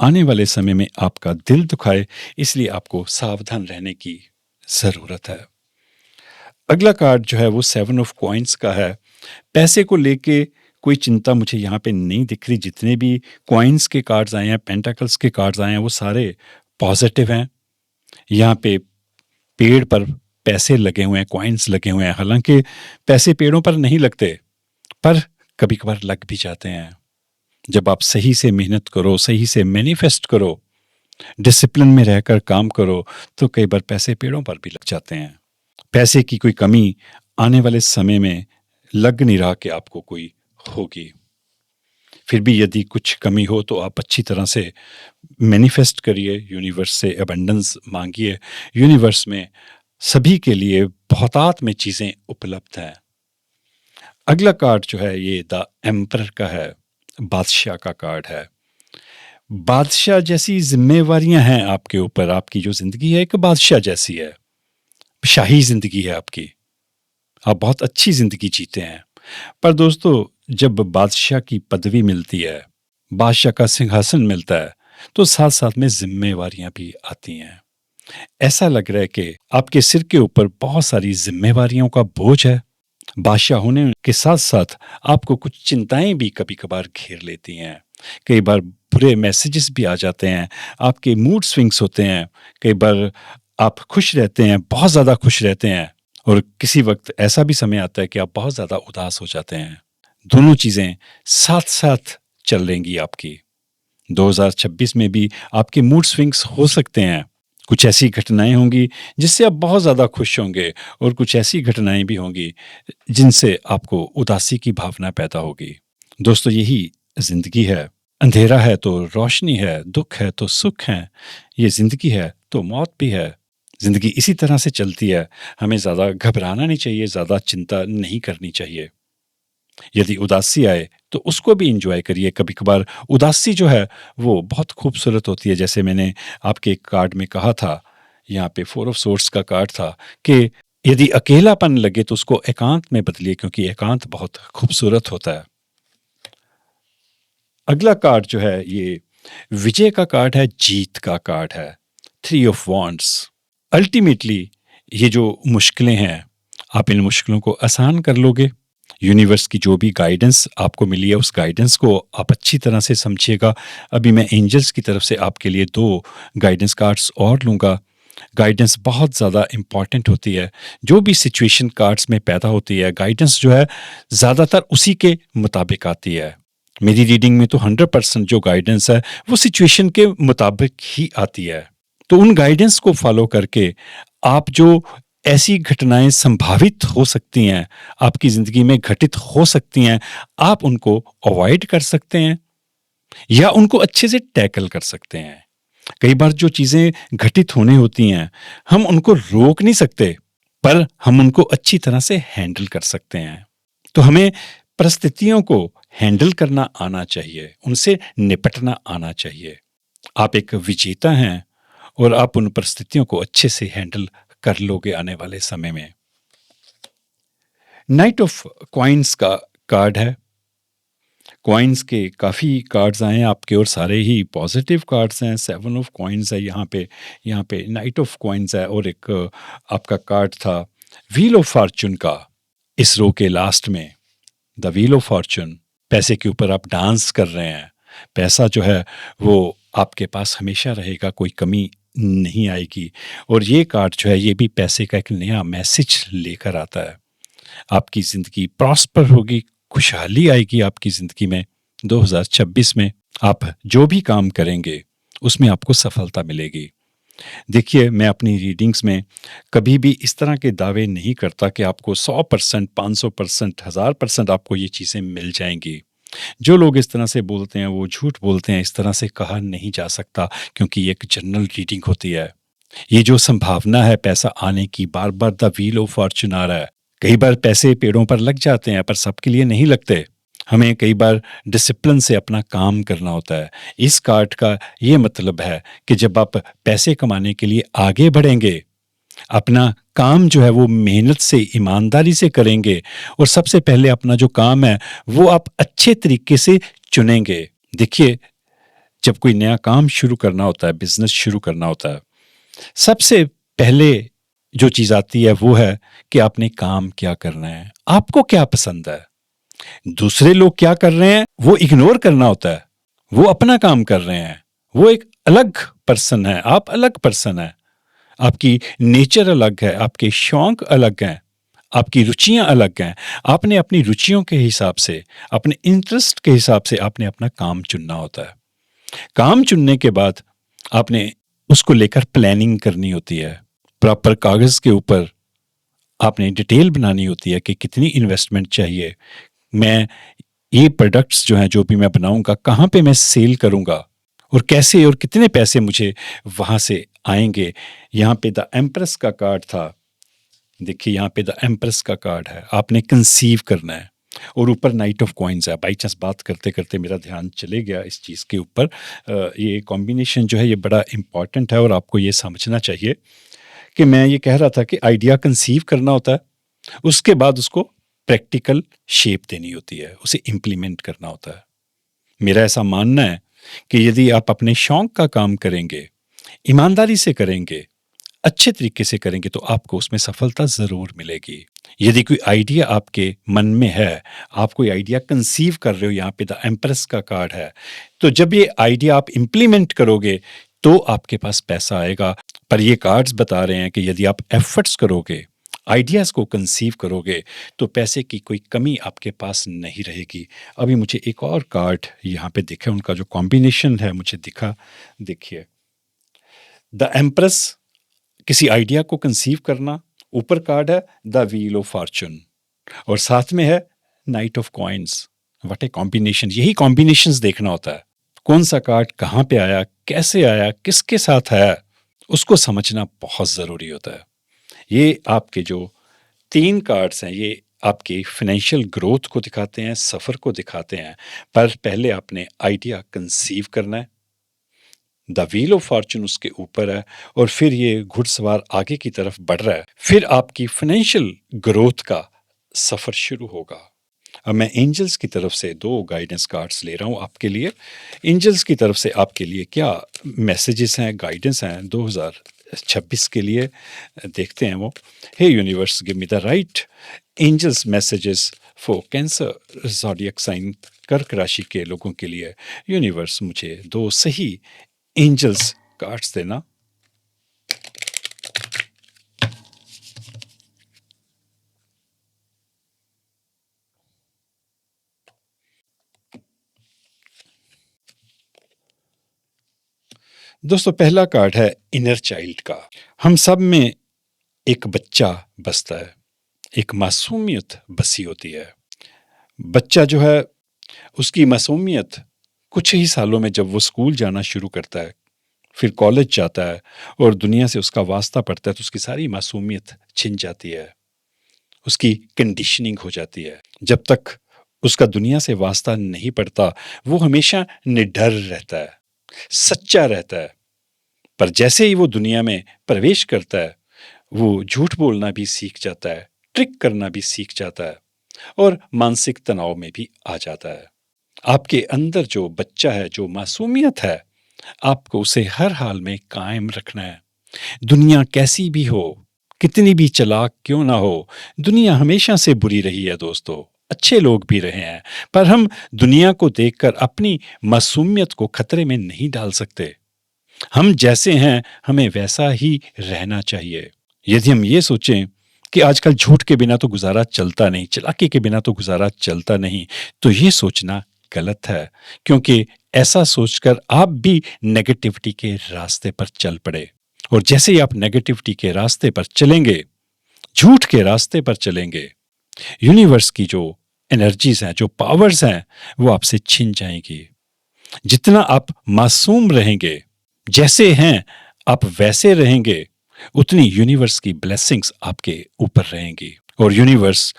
आने वाले समय में आपका दिल दुखाए, इसलिए आपको सावधान रहने की ज़रूरत है। अगला कार्ड जो है वो 7 ऑफ कॉइन्स का है। पैसे को लेके कोई चिंता मुझे यहाँ पे नहीं दिख रही। जितने भी कॉइन्स के कार्ड्स आए हैं, पेंटाकल्स के कार्ड्स आए हैं, वो सारे पॉजिटिव हैं। यहाँ पे पेड़ पर पैसे लगे हुए हैं, कॉइन्स लगे हुए हैं। हालांकि पैसे पेड़ों पर नहीं लगते, पर कभी कभार लग भी जाते हैं। जब आप सही से मेहनत करो, सही से मैनिफेस्ट करो, डिसिप्लिन में रहकर काम करो, तो कई बार पैसे पेड़ों पर भी लग जाते हैं। पैसे की कोई कमी आने वाले समय में लग नहीं रहा कि आपको कोई होगी। फिर भी यदि कुछ कमी हो तो आप अच्छी तरह से मैनिफेस्ट करिए, यूनिवर्स से अबंडेंस मांगिए। यूनिवर्स में सभी के लिए बहुतायत में चीज़ें उपलब्ध हैं। अगला कार्ड जो है ये द एम्परर का है, बादशाह का कार्ड है। बादशाह जैसी जिम्मेवारियां हैं आपके ऊपर। आपकी जो जिंदगी है एक बादशाह जैसी है, शाही जिंदगी है आपकी। आप बहुत अच्छी जिंदगी जीते हैं, पर दोस्तों जब बादशाह की पदवी मिलती है, बादशाह का सिंहासन मिलता है, तो साथ साथ में जिम्मेवारियां भी आती हैं। ऐसा लग रहा है कि आपके सिर के ऊपर बहुत सारी जिम्मेवारियों का बोझ है। बादशाह होने के साथ साथ आपको कुछ चिंताएं भी कभी कभार घेर लेती हैं। कई बार बुरे मैसेजेस भी आ जाते हैं, आपके मूड स्विंग्स होते हैं। कई बार आप खुश रहते हैं, बहुत ज़्यादा खुश रहते हैं, और किसी वक्त ऐसा भी समय आता है कि आप बहुत ज़्यादा उदास हो जाते हैं। दोनों चीज़ें साथ साथ चल रहेंगी आपकी। 2026 में भी आपके मूड स्विंग्स हो सकते हैं। कुछ ऐसी घटनाएं होंगी जिससे आप बहुत ज़्यादा खुश होंगे, और कुछ ऐसी घटनाएं भी होंगी जिनसे आपको उदासी की भावना पैदा होगी। दोस्तों, यही ज़िंदगी है। अंधेरा है तो रोशनी है, दुख है तो सुख है। ये ज़िंदगी है तो मौत भी है। ज़िंदगी इसी तरह से चलती है। हमें ज़्यादा घबराना नहीं चाहिए, ज़्यादा चिंता नहीं करनी चाहिए। यदि उदासी आए तो उसको भी एंजॉय करिए। कभी कभार उदासी जो है वो बहुत खूबसूरत होती है। जैसे मैंने आपके कार्ड में कहा था, यहाँ पे 4 ऑफ सोर्ड्स का कार्ड था कि यदि अकेलापन लगे तो उसको एकांत में बदलिए, क्योंकि एकांत बहुत खूबसूरत होता है। अगला कार्ड जो है ये विजय का कार्ड है, जीत का कार्ड है, 3 ऑफ वॉन्ड्स। अल्टीमेटली ये जो मुश्किलें हैं, आप इन मुश्किलों को आसान कर लोगे। यूनिवर्स की जो भी गाइडेंस आपको मिली है उस गाइडेंस को आप अच्छी तरह से समझिएगा। अभी मैं एंजल्स की तरफ से आपके लिए 2 गाइडेंस कार्ड्स और लूँगा। गाइडेंस बहुत ज़्यादा इम्पॉर्टेंट होती है। जो भी सिचुएशन कार्ड्स में पैदा होती है, गाइडेंस जो है ज़्यादातर उसी के मुताबिक आती है। मेरी रीडिंग में तो 100% जो गाइडेंस है वो सिचुएशन के मुताबिक ही आती है। तो उन गाइडेंस को फॉलो करके आप जो ऐसी घटनाएं संभावित हो सकती हैं, आपकी ज़िंदगी में घटित हो सकती हैं, आप उनको अवॉइड कर सकते हैं या उनको अच्छे से टैकल कर सकते हैं। कई बार जो चीज़ें घटित होने होती हैं, हम उनको रोक नहीं सकते, पर हम उनको अच्छी तरह से हैंडल कर सकते हैं। तो हमें परिस्थितियों को हैंडल करना आना चाहिए, उनसे निपटना आना चाहिए। आप एक विजेता हैं और आप उन परिस्थितियों को अच्छे से हैंडल कर लोगे आने वाले समय में। नाइट ऑफ कॉइन्स का कार्ड है। कॉइन्स के काफ़ी कार्ड्स आए हैं आपके और सारे ही पॉजिटिव कार्ड्स हैं। 7 ऑफ कॉइन्स है यहाँ पे नाइट ऑफ कॉइन्स है, और एक आपका कार्ड था व्हील ऑफ फॉर्चून का। इस रो के लास्ट में द व्हील ऑफ फॉर्चून, पैसे के ऊपर आप डांस कर रहे हैं। पैसा जो है वो आपके पास हमेशा रहेगा, कोई कमी नहीं आएगी। और ये कार्ड जो है ये भी पैसे का एक नया मैसेज लेकर आता है। आपकी ज़िंदगी प्रॉस्पर होगी, खुशहाली आएगी आपकी ज़िंदगी में। 2026 में आप जो भी काम करेंगे उसमें आपको सफलता मिलेगी। देखिए, मैं अपनी रीडिंग्स में कभी भी इस तरह के दावे नहीं करता कि आपको 100%, 500%, 1000% आपको ये चीज़ें मिल जाएंगी। जो लोग इस तरह से बोलते हैं वो झूठ बोलते हैं। इस तरह से कहा नहीं जा सकता, क्योंकि ये एक जनरल रीडिंग होती है। ये जो संभावना है पैसा आने की, बार बार द व्हील ऑफ फॉर्चून आ रहा है। कई बार पैसे पेड़ों पर लग जाते हैं, पर सबके लिए नहीं लगते। हमें कई बार डिसिप्लिन से अपना काम करना होता है। इस कार्ड का ये मतलब है कि जब आप पैसे कमाने के लिए आगे बढ़ेंगे, अपना काम जो है वो मेहनत से, ईमानदारी से करेंगे, और सबसे पहले अपना जो काम है वो आप अच्छे तरीके से चुनेंगे। देखिए, जब कोई नया काम शुरू करना होता है, बिजनेस शुरू करना होता है, सबसे पहले जो चीज़ आती है वो है कि आपने काम क्या करना है, आपको क्या पसंद है। दूसरे लोग क्या कर रहे हैं वो इग्नोर करना होता है। वो अपना काम कर रहे हैं, वो एक अलग पर्सन है, आप अलग पर्सन है। आपकी नेचर अलग है, आपके शौक अलग हैं, आपकी रुचियां अलग हैं। आपने अपनी रुचियों के हिसाब से, अपने इंटरेस्ट के हिसाब से आपने अपना काम चुनना होता है। काम चुनने के बाद आपने उसको लेकर प्लानिंग करनी होती है। प्रॉपर कागज के ऊपर आपने डिटेल बनानी होती है कि कितनी इन्वेस्टमेंट चाहिए, मैं ये प्रोडक्ट्स जो हैं जो भी मैं बनाऊंगा कहाँ पे मैं सेल करूंगा, और कैसे और कितने पैसे मुझे वहां से आएंगे। यहाँ पे द एम्प्रेस का कार्ड था। देखिए, यहाँ पे द एम्प्रेस का कार्ड है। आपने कंसीव करना है, और ऊपर नाइट ऑफ कॉइन्स है। बाई चांस बात करते करते मेरा ध्यान चले गया इस चीज़ के ऊपर। ये कॉम्बिनेशन जो है ये बड़ा इंपॉर्टेंट है, और आपको ये समझना चाहिए कि मैं ये कह रहा था कि आइडिया कंसीव करना होता है, उसके बाद उसको प्रैक्टिकल शेप देनी होती है, उसे इम्प्लीमेंट करना होता है। मेरा ऐसा मानना है कि यदि आप अपने शौक का काम करेंगे, ईमानदारी से करेंगे, अच्छे तरीके से करेंगे तो आपको उसमें सफलता ज़रूर मिलेगी। यदि कोई आइडिया आपके मन में है, आप कोई आइडिया कंसीव कर रहे हो, यहाँ पे द एम्प्रेस का कार्ड है, तो जब ये आइडिया आप इम्प्लीमेंट करोगे तो आपके पास पैसा आएगा। पर ये कार्ड्स बता रहे हैं कि यदि आप एफर्ट्स करोगे, आइडियाज़ को कंसीव करोगे, तो पैसे की कोई कमी आपके पास नहीं रहेगी। अभी मुझे एक और कार्ड यहाँ पे दिखा, उनका जो कॉम्बिनेशन है मुझे दिखा, देखिए द एम्प्रेस, किसी आइडिया को कंसीव करना, ऊपर कार्ड है द व्हील ऑफ फॉर्चून और साथ में है night of coins. What a combination! यही कॉम्बिनेशंस देखना होता है। कौन सा कार्ड कहाँ पे आया, कैसे आया, किसके साथ आया, उसको समझना बहुत ज़रूरी होता है। ये आपके जो 3 कार्ड्स हैं, ये आपकी फाइनेंशियल ग्रोथ को दिखाते हैं, सफ़र को दिखाते हैं, पर पहले आपने आइडिया कंसीव करना है। द व्हील ऑफ फॉर्चून उसके ऊपर है और फिर ये घुड़सवार आगे की तरफ बढ़ रहा है, फिर आपकी फाइनेंशियल ग्रोथ का सफ़र शुरू होगा। अब मैं एंजल्स की तरफ से 2 गाइडेंस कार्ड्स ले रहा हूँ आपके लिए। एंजल्स की तरफ से आपके लिए क्या मैसेजेस हैं, गाइडेंस हैं 2026 के लिए, देखते हैं वो। Hey universe, give me the right angels messages for Cancer zodiac sign, कर्क राशि के लोगों के लिए। यूनिवर्स, मुझे 2 सही एंजल्स कार्ड्स देना। दोस्तों, पहला कार्ड है इनर चाइल्ड का। हम सब में एक बच्चा बसता है, एक मासूमियत बसी होती है। बच्चा जो है, उसकी मासूमियत कुछ ही सालों में जब वो स्कूल जाना शुरू करता है, फिर कॉलेज जाता है और दुनिया से उसका वास्ता पड़ता है, तो उसकी सारी मासूमियत छिन जाती है, उसकी कंडीशनिंग हो जाती है। जब तक उसका दुनिया से वास्ता नहीं पड़ता, वो हमेशा निडर रहता है, सच्चा रहता है। पर जैसे ही वो दुनिया में प्रवेश करता है, वो झूठ बोलना भी सीख जाता है, ट्रिक करना भी सीख जाता है और मानसिक तनाव में भी आ जाता है। आपके अंदर जो बच्चा है, जो मासूमियत है, आपको उसे हर हाल में कायम रखना है। दुनिया कैसी भी हो, कितनी भी चालाक क्यों ना हो, दुनिया हमेशा से बुरी रही है दोस्तों, अच्छे लोग भी रहे हैं, पर हम दुनिया को देखकर अपनी मासूमियत को खतरे में नहीं डाल सकते। हम जैसे हैं, हमें वैसा ही रहना चाहिए। यदि हम ये सोचें कि आजकल झूठ के बिना तो गुजारा चलता नहीं, चालाकी के बिना तो गुजारा चलता नहीं, तो ये सोचना गलत है, क्योंकि ऐसा सोचकर आप भी नेगेटिविटी के रास्ते पर चल पड़े। और जैसे ही आप नेगेटिविटी के रास्ते पर चलेंगे, झूठ के रास्ते पर चलेंगे, यूनिवर्स की जो एनर्जीज हैं, जो पावर्स हैं, वो आपसे छिन जाएंगी। जितना आप मासूम रहेंगे, जैसे हैं आप वैसे रहेंगे, उतनी यूनिवर्स की ब्लेसिंग्स आपके ऊपर रहेंगी और यूनिवर्स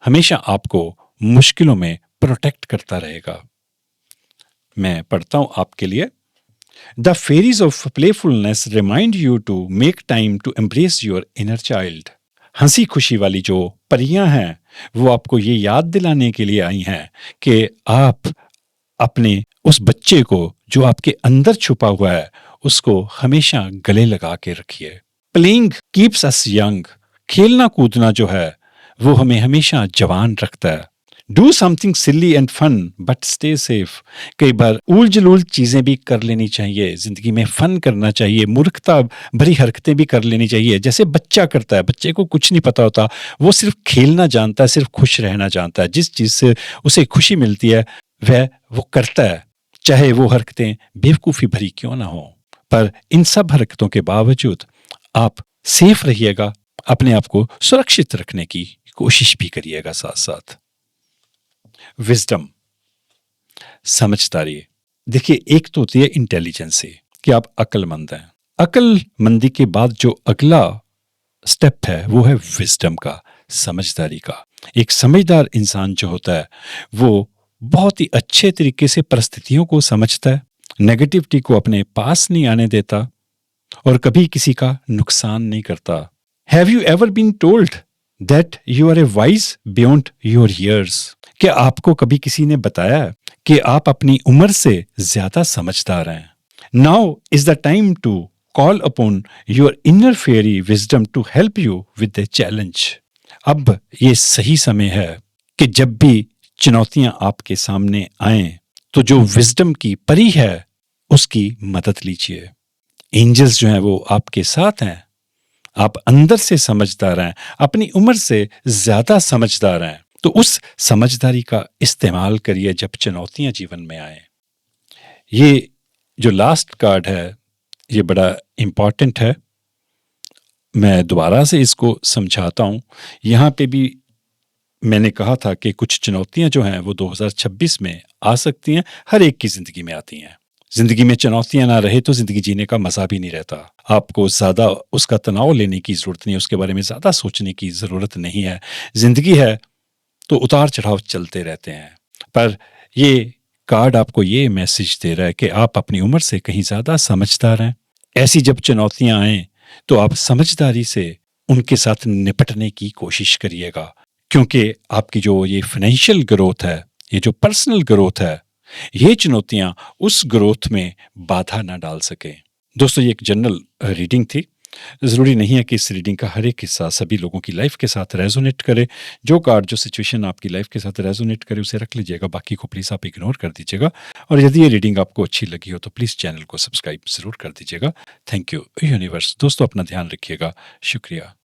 हमेशा आपको मुश्किलों में प्रोटेक्ट करता रहेगा। मैं पढ़ता हूं आपके लिए। The fairies of playfulness remind you to make time to embrace your inner child. हंसी खुशी वाली जो परियां हैं, वो आपको ये याद दिलाने के लिए आई हैं कि आप अपने उस बच्चे को जो आपके अंदर छुपा हुआ है, उसको हमेशा गले लगा के रखिए। Playing keeps us young. खेलना कूदना जो है, वो हमें हमेशा जवान रखता है। Do something silly and fun but stay safe. कई बार उल जलूल चीजें भी कर लेनी चाहिए, जिंदगी में फन करना चाहिए, मूर्खता भरी हरकतें भी कर लेनी चाहिए, जैसे बच्चा करता है। बच्चे को कुछ नहीं पता होता, वो सिर्फ खेलना जानता है, सिर्फ खुश रहना जानता है। जिस चीज से उसे खुशी मिलती है वह वो करता है, चाहे वो हरकतें बेवकूफ़ी भरी क्यों ना हो। पर इन सब हरकतों के बावजूद आप सेफ रहिएगा, अपने आप को सुरक्षित रखने की कोशिश भी करिएगा। साथ साथ विजडम, समझदारी। देखिए, एक तो होती है इंटेलिजेंसी, कि आप अक्लमंद हैं। अक्लमंदी के बाद जो अगला स्टेप है वो है विजडम का, समझदारी का। एक समझदार इंसान जो होता है, वो बहुत ही अच्छे तरीके से परिस्थितियों को समझता है, नेगेटिविटी को अपने पास नहीं आने देता और कभी किसी का नुकसान नहीं करता। Have you ever been told that you are a wise beyond your years? क्या आपको कभी किसी ने बताया कि आप अपनी उम्र से ज्यादा समझदार हैं? Now is the time to call upon your inner fairy wisdom to help you with the challenge. अब ये सही समय है कि जब भी चुनौतियां आपके सामने आए तो जो विजडम की परी है उसकी मदद लीजिए। एंजल्स जो हैं वो आपके साथ हैं। आप अंदर से समझदार हैं, अपनी उम्र से ज्यादा समझदार हैं, तो उस समझदारी का इस्तेमाल करिए जब चुनौतियां जीवन में आए। ये जो लास्ट कार्ड है ये बड़ा इंपॉर्टेंट है। मैं दोबारा से इसको समझाता हूं। यहाँ पे भी मैंने कहा था कि कुछ चुनौतियां जो हैं वो 2026 में आ सकती हैं, हर एक की जिंदगी में आती हैं। जिंदगी में चुनौतियां ना रहे तो जिंदगी जीने का मजा भी नहीं रहता। आपको ज्यादा उसका तनाव लेने की जरूरत नहीं है, उसके बारे में ज्यादा सोचने की जरूरत नहीं है। जिंदगी है तो उतार चढ़ाव चलते रहते हैं, पर ये कार्ड आपको ये मैसेज दे रहा है कि आप अपनी उम्र से कहीं ज्यादा समझदार हैं। ऐसी जब चुनौतियां आए तो आप समझदारी से उनके साथ निपटने की कोशिश करिएगा, क्योंकि आपकी जो ये फाइनेंशियल ग्रोथ है, ये जो पर्सनल ग्रोथ है, ये चुनौतियां उस ग्रोथ में बाधा ना डाल सके। दोस्तों ये एक जनरल रीडिंग थी। ज़रूरी नहीं है कि इस रीडिंग का हर एक हिस्सा सभी लोगों की लाइफ के साथ रेजोनेट करे। जो कार्ड जो सिचुएशन आपकी लाइफ के साथ रेजोनेट करे उसे रख लीजिएगा, बाकी को प्लीज़ आप इग्नोर कर दीजिएगा। और यदि ये रीडिंग आपको अच्छी लगी हो तो प्लीज़ चैनल को सब्सक्राइब ज़रूर कर दीजिएगा। Thank you universe. दोस्तों अपना ध्यान रखिएगा। शुक्रिया।